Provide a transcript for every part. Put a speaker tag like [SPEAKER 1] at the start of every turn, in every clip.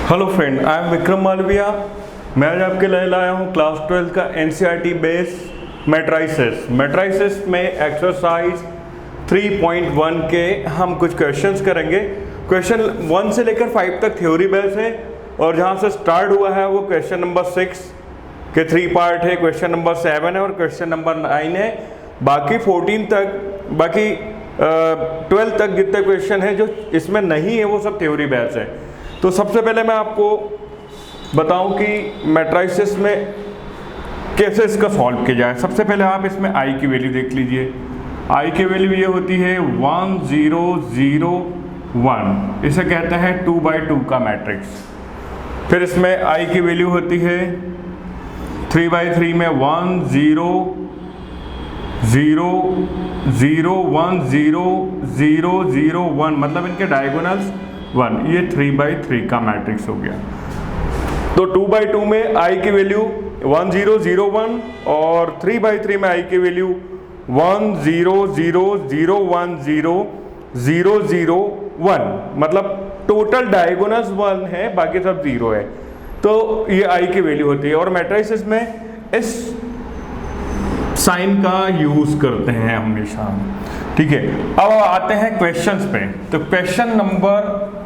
[SPEAKER 1] Hello friend, I am Vikram Malviya. मैं आज आपके लिए लाया हूँ क्लास 12 का एनसीईआरटी बेस मैट्राइसेस में एक्सरसाइज 3.1 के हम कुछ क्वेश्चंस करेंगे। क्वेश्चन 1 से लेकर 5 तक थ्योरी बेस है और जहाँ से स्टार्ट हुआ है वो क्वेश्चन नंबर 6 के 3 पार्ट है, क्वेश्चन नंबर 7 है और क्वेश्चन नंबर 9 है। बाकी 12 तक जितने क्वेश्चन है जो इसमें नहीं है वो सब थ्योरी बेस है। तो सबसे पहले मैं आपको बताऊं कि मैट्राइसेस में कैसे इसका सॉल्व किया जाए। सबसे पहले आप इसमें आई की वैल्यू देख लीजिए। आई की वैल्यू ये होती है 1 0 0 1, इसे कहते हैं 2x2 का मैट्रिक्स। फिर इसमें आई की वैल्यू होती है 3x3 में 1 0 0 0 1 0 0 0 1, मतलब इनके डायगोनल्स 1, ये 3x3 का मैट्रिक्स हो गया। तो 2x2 में आई की वैल्यू 1 0 0 1 और 3x3 में आई की वैल्यू 1 0 0 0 1 0 0 0 1, मतलब टोटल डायगोनल्स 1 है, बाकी सब 0 है। तो ये आई की वैल्यू होती है और मैट्रिसेस में इस साइन का यूज करते हैं हमेशा। ठीक है, अब आते हैं क्वेश्चंस पे। तो question number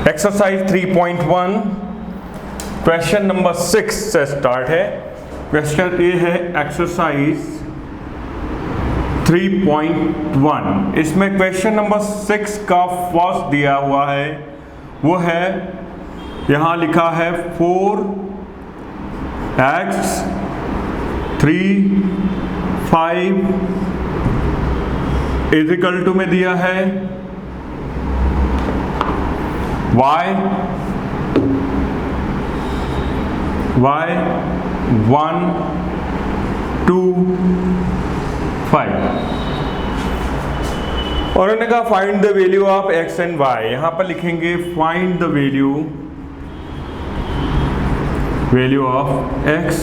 [SPEAKER 1] exercise 3.1 question number 6 से स्टार्ट है। क्वेश्चन ये है एक्सरसाइज 3.1। इसमें क्वेश्चन नंबर 6 का फर्स्ट दिया हुआ है वो है, यहां लिखा है 4x 3 5 इजिकल टू में दिया है y 1 2 5 और उन्होंने कहा find the value of x and y। यहां पर लिखेंगे find the value of x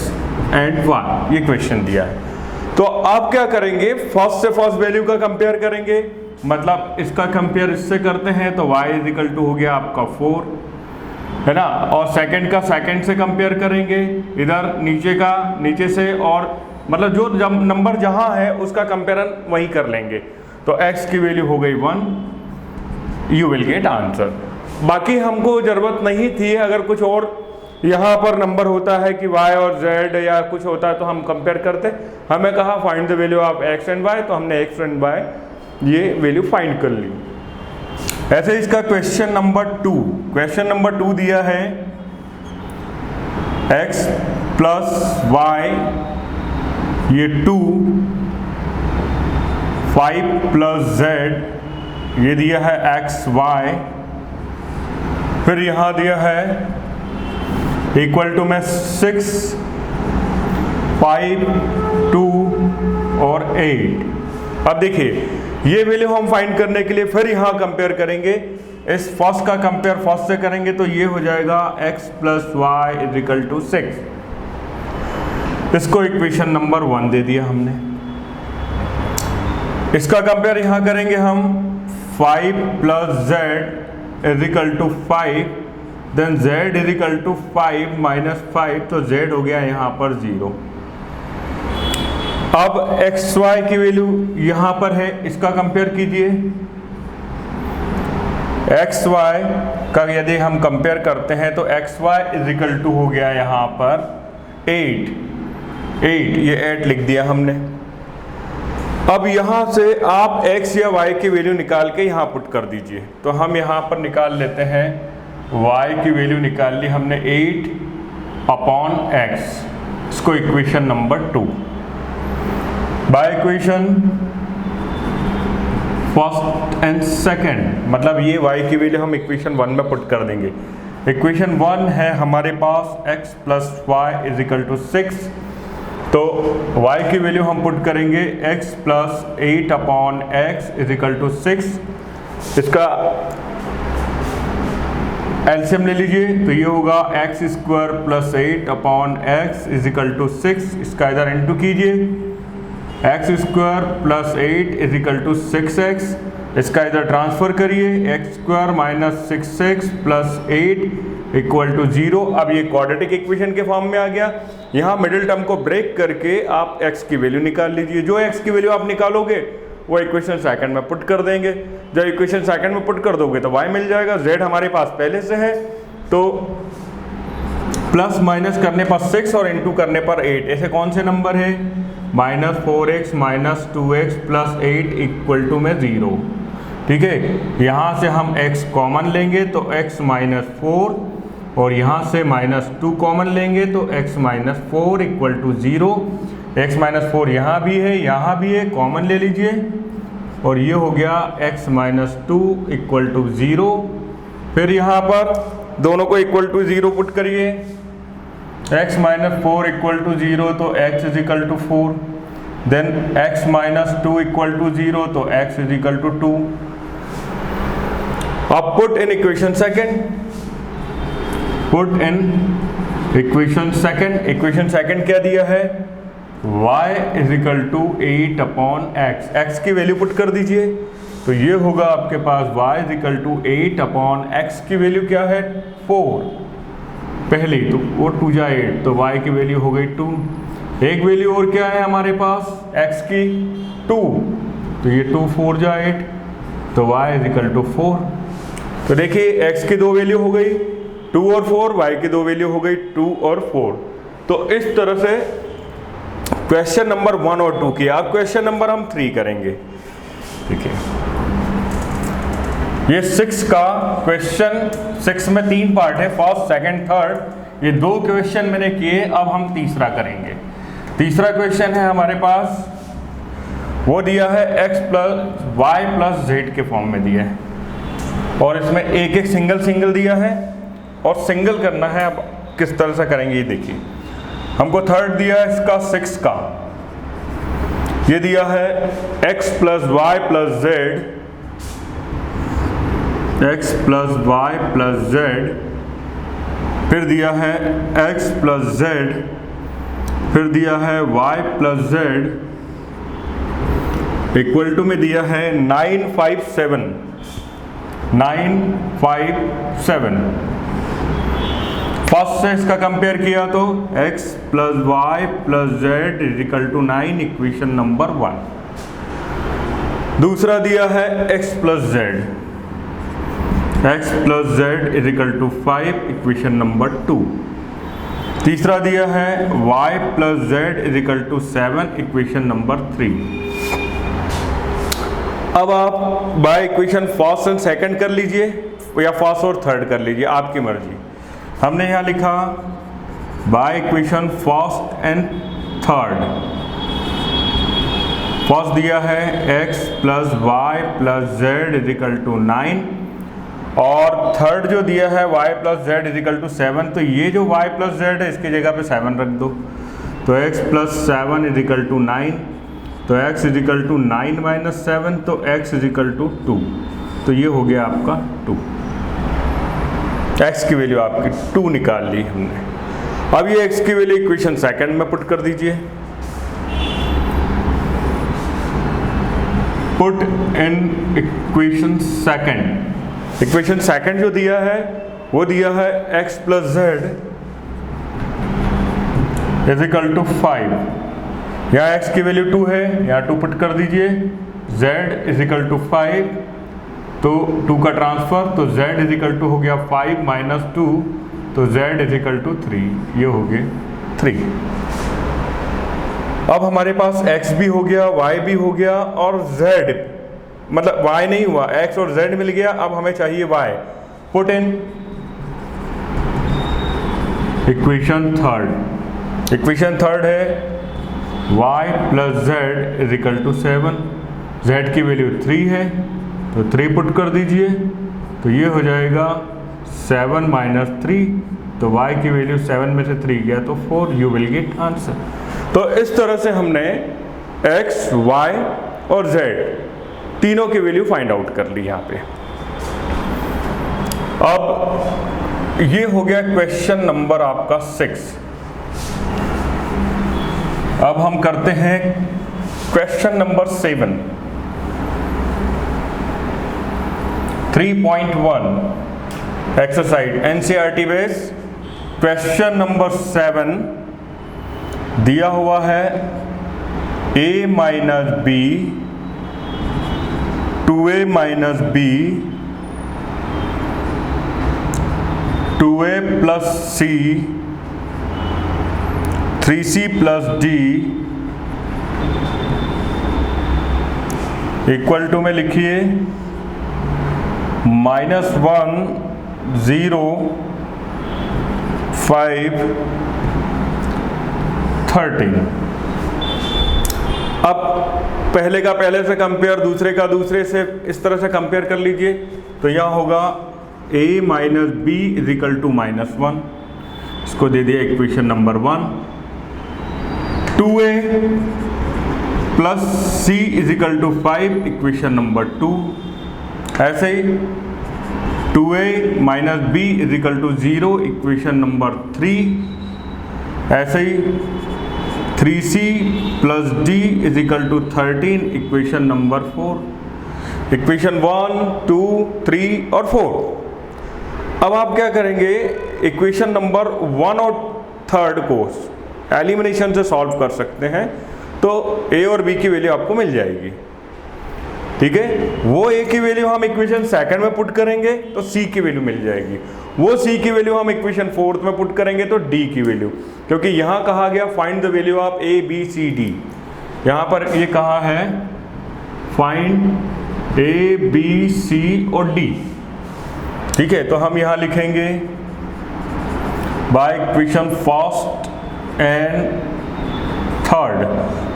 [SPEAKER 1] and y, ये क्वेश्चन दिया है। तो आप क्या करेंगे, फर्स्ट से फर्स्ट वैल्यू का कंपेयर करेंगे, मतलब इसका कंपेयर इससे करते हैं तो y इजिकल टू हो गया आपका 4, है ना, और सेकंड का सेकंड से कंपेयर करेंगे, इधर नीचे से, और मतलब जो नंबर जहां है उसका कंपेयरन वहीं कर लेंगे। तो x की वैल्यू हो गई 1, यू विल गेट आंसर। बाकी हमको जरूरत नहीं थी, अगर कुछ और यहाँ पर नंबर होता है कि y और z या कुछ होता है तो हम कंपेयर करते। हमें कहा find the value of x and y, तो हमने x एंड y ये वैल्यू फाइंड कर ली। ऐसे इसका क्वेश्चन नंबर 2 दिया है x प्लस y ये 2, 5 प्लस z ये दिया है x y, फिर यहां दिया है इक्वल टू में 6 5 2 और 8। अब देखिए ये वैल्यू हम फाइंड करने के लिए फिर यहाँ कंपेयर करेंगे। इस फर्स्ट का कंपेयर फर्स्ट से करेंगे तो ये हो जाएगा x plus y equal to 6। इसको इक्वेशन नंबर 1 दे दिया हमने। इसका कंपेयर यहाँ करेंगे हम 5 plus z equal to 5, then z equal to 5 minus 5, तो z हो गया यहाँ पर 0। अब xy की वैल्यू यहां पर है, इसका कंपेयर कीजिए। xy का यदि हम कंपेयर करते हैं तो xy इजिकल टू हो गया यहां पर 8, ये 8 लिख दिया हमने। अब यहां से आप x या y की वैल्यू निकाल के यहां पुट कर दीजिए। तो हम यहां पर निकाल लेते हैं, y की वैल्यू निकाल ली हमने 8 अपॉन x, इसको equation number 2। Bye equation first and second, मतलब ये y की वैल्यू हम इक्वेशन 1 में पुट कर देंगे। इक्वेशन 1 है हमारे पास x plus y equal to 6, तो y की वैल्यू हम पुट करेंगे x plus 8 upon x equal to 6। इसका एलसीएम ले लीजिए तो ये होगा x square plus 8 upon x equal to 6। इसका इधर इंटू कीजिए, x square plus 8 equal to 6x, इसका इधर ट्रांसफर करिए, x square minus 6x plus 8 equal to 0। अब ये क्वाड्रेटिक इक्वेशन के फॉर्म में आ गया। यहाँ मिडिल टर्म को ब्रेक करके आप x की वैल्यू निकाल लीजिए। जो x की वैल्यू आप निकालोगे वो इक्वेशन सेकंड में पुट कर देंगे। जब इक्वेशन सेकंड में पुट कर दोगे तो y मिल जाएगा। z हमारे पास पहले से है, तो प्लस माइनस करने पर 6 और इंटू करने पर 8, ऐसे कौन से नंबर है, minus 4x minus 2x plus 8 equal to में 0। ठीक है, यहाँ से हम x कॉमन लेंगे तो x माइनस 4 और यहाँ से माइनस 2 कॉमन लेंगे तो x minus 4 equal to 0। x minus 4 यहाँ भी है, कॉमन ले लीजिए और ये हो गया x माइनस 2 इक्वल टू 0। फिर यहाँ पर दोनों को इक्वल टू 0 पुट करिए, x माइनस 4 इक्वल टू 0 तो x is equal to 4, then x minus 2 equal to 0 तो x इज इक्वल टू 2। अब put in equation second, equation second क्या दिया है, y is equal to 8 upon x, x की value put कर दीजिए तो ये होगा आपके पास y is equal to 8 upon x की वैल्यू क्या है 4 पहले, तो वो 2 जा 8 तो y की वैल्यू हो गई 2। एक वैल्यू और क्या है हमारे पास x की 2, तो ये 2 4 जा 8 तो y इज इक्वल टू 4। तो देखिए x की दो वैल्यू हो गई 2 और 4, y की दो वैल्यू हो गई 2 और 4। तो इस तरह से क्वेश्चन नंबर 1 और 2 किया। अब क्वेश्चन नंबर हम 3 करेंगे। ठीक है, ये 6 का क्वेश्चन, 6 में 3 पार्ट है, फर्स्ट सेकंड थर्ड, ये 2 क्वेश्चन मैंने किए। अब हम तीसरा करेंगे। तीसरा क्वेश्चन है हमारे पास, वो दिया है x plus y plus z के फॉर्म में दिया है और इसमें एक एक सिंगल दिया है और सिंगल करना है। अब किस तरह से करेंगे ये देखिए। हमको थर्ड दिया है इसका 6 का, ये दिया है x plus y plus z, x plus y plus z, फिर दिया है x प्लस जेड, फिर दिया है y plus z equal to में दिया है 957। फर्स्ट से इसका कंपेयर किया तो x plus y plus z is equal to 9, equation number 1। दूसरा दिया है x plus z, x plus z is equal to 5, equation number 2। तीसरा दिया है y plus z is equal to 7, equation number 3। अब आप by equation first and second कर लीजिए या फर्स्ट और थर्ड कर लीजिए, आपकी मर्जी। हमने यहाँ लिखा by equation first and third. First दिया है x plus y plus z is equal to 9 और थर्ड जो दिया है y plus z is equal to 7। तो ये जो y प्लस जेड है इसकी जगह पे 7 रख दो, तो x plus 7 is equal to 9, तो x is equal to 9 minus 7, तो x इज इक्वल टू 2। तो ये हो गया आपका 2, x की वैल्यू आपकी 2 निकाल ली हमने। अब ये x की वैल्यू इक्वेशन सेकंड में पुट कर दीजिए। Put in equation second, equation second जो दिया है वो दिया है x plus z is equal to 5। यहाँ x की वैल्यू 2 है, यहाँ 2 पुट कर दीजिए, z इज इक्वल टू 5, तो 2 का ट्रांसफर, तो z इज इक्वल टू हो गया 5 माइनस 2, तो z इज इक्वल टू 3, ये हो गए 3। अब हमारे पास x भी हो गया, y भी हो गया और z, मतलब y नहीं हुआ, x और z मिल गया। अब हमें चाहिए y। Put in equation third, equation third है y plus z is equal to 7, z की वैल्यू 3 है तो 3 पुट कर दीजिए, तो ये हो जाएगा 7 माइनस 3, तो y की वैल्यू 7 में से 3 गया तो 4, यू विल गेट आंसर। तो इस तरह से हमने x, y और z तीनों की वैल्यू फाइंड आउट कर ली यहाँ पे। अब ये हो गया क्वेश्चन नंबर आपका 6। अब हम करते हैं question number 7। 3.1 exercise NCERT base question number 7 दिया हुआ है a minus b 2a minus b 2a plus c 3c plus d equal to में लिखिए -1 0 5 13। अब पहले का पहले से कंपेयर, दूसरे का दूसरे से, इस तरह से कंपेयर कर लीजिए। तो यहाँ होगा a minus b is equal to -1, इसको दे दिया equation number 1। 2a plus c is equal to 5 equation number 2। ऐसे ही 2a minus b is equal to 0 equation number 3। ऐसे ही 3c plus d is equal to 13 equation number 4। Equation 1 2 3 और 4। अब आप क्या करेंगे, इक्वेशन नंबर 1 और 3 को एलिमिनेशन से सॉल्व कर सकते हैं, तो a और b की वैल्यू आपको मिल जाएगी। ठीक है, वो a की वैल्यू हम इक्वेशन 2 में पुट करेंगे तो c की वैल्यू मिल जाएगी। वो c की वैल्यू हम इक्वेशन 4 में पुट करेंगे तो d की वैल्यू, क्योंकि यहाँ कहा गया find the value of a b c d, यहाँ पर ये कहा है फाइंड a b c और d। ठीक है, तो हम यहाँ लिखेंगे by equation first and third.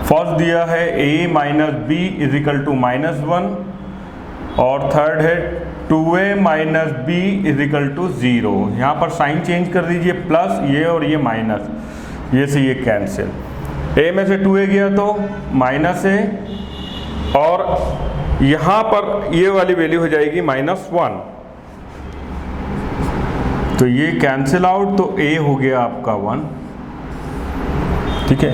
[SPEAKER 1] First दिया है a minus b is equal to -1 और थर्ड है 2a minus b is equal to 0। यहाँ पर साइन चेंज कर दीजिए, प्लस ये और ये माइनस, ये से ये कैंसिल। a में से 2a गया तो -a और यहाँ पर ये वाली वैल्यू हो जाएगी -1, तो ये कैंसिल आउट, तो a हो गया आपका 1। ठीक है,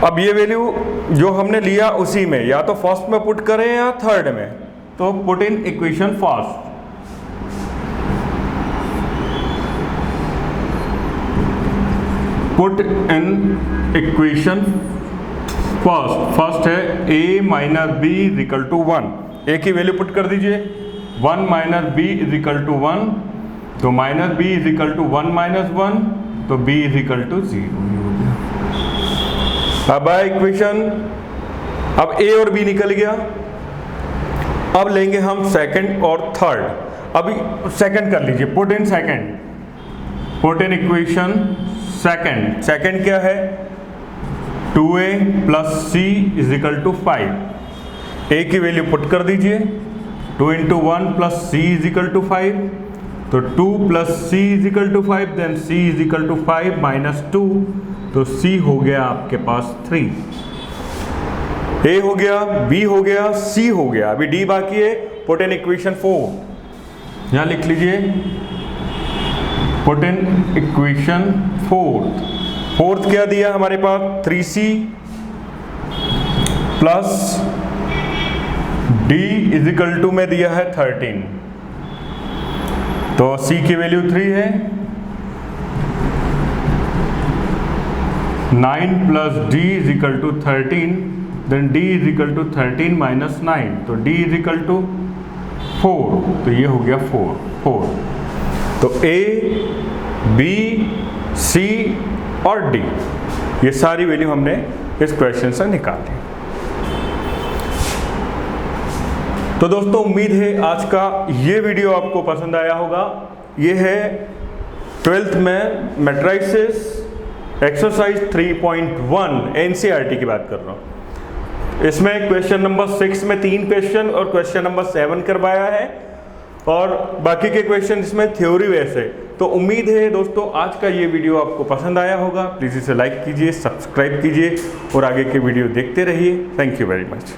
[SPEAKER 1] अब ये वैल्यू जो हमने लिया उसी में, या तो फर्स्ट में पुट करें या थर्ड में, तो put in equation first. Put in equation first. First है a minus b is equal to 1। a की वैल्यू पुट कर दीजिए, 1 minus b is equal to 1, तो minus b is equal to 1 minus 1, तो b इज इक्वल टू 0। अब equation, अब a और b निकल गया। अब लेंगे हम सेकंड और थर्ड। अभी सेकंड कर लीजिए, put in second, put in equation second. Second क्या है, 2a plus c is equal to 5। a की वैल्यू पुट कर दीजिए, 2 into 1 plus c is equal to 5, तो 2 plus c is equal to 5, then c is equal to 5 minus 2, तो c हो गया आपके पास 3। a हो गया, b हो गया, c हो गया, अभी d बाकी है। पुट इन इक्वेशन 4, यहां लिख लीजिए पुट इन इक्वेशन 4th क्या दिया हमारे पास, 3c plus d is equal to में दिया है 13, तो c की वैल्यू 3 है। 9 plus d is equal to 13, then d is equal to 13 minus 9, तो d इज इक्वल टू 4, तो ये हो गया 4। तो a b c और d, ये सारी वैल्यू हमने इस क्वेश्चन से निकाली। तो दोस्तों, उम्मीद है आज का ये वीडियो आपको पसंद आया होगा। ये है 12th में मैट्रिसेस एक्सरसाइज 3.1 एनसीईआरटी की बात कर रहा हूँ। इसमें क्वेश्चन नंबर 6 में 3 क्वेश्चन और क्वेश्चन नंबर 7 करवाया है, और बाकी के क्वेश्चन इसमें थ्योरी वैसे। तो उम्मीद है दोस्तों आज का ये वीडियो आपको पसंद आया होगा। प्लीज़ इसे लाइक कीजिए, सब्सक्राइब कीजिए और आगे के वीडियो देखते रहिए। Thank you very much.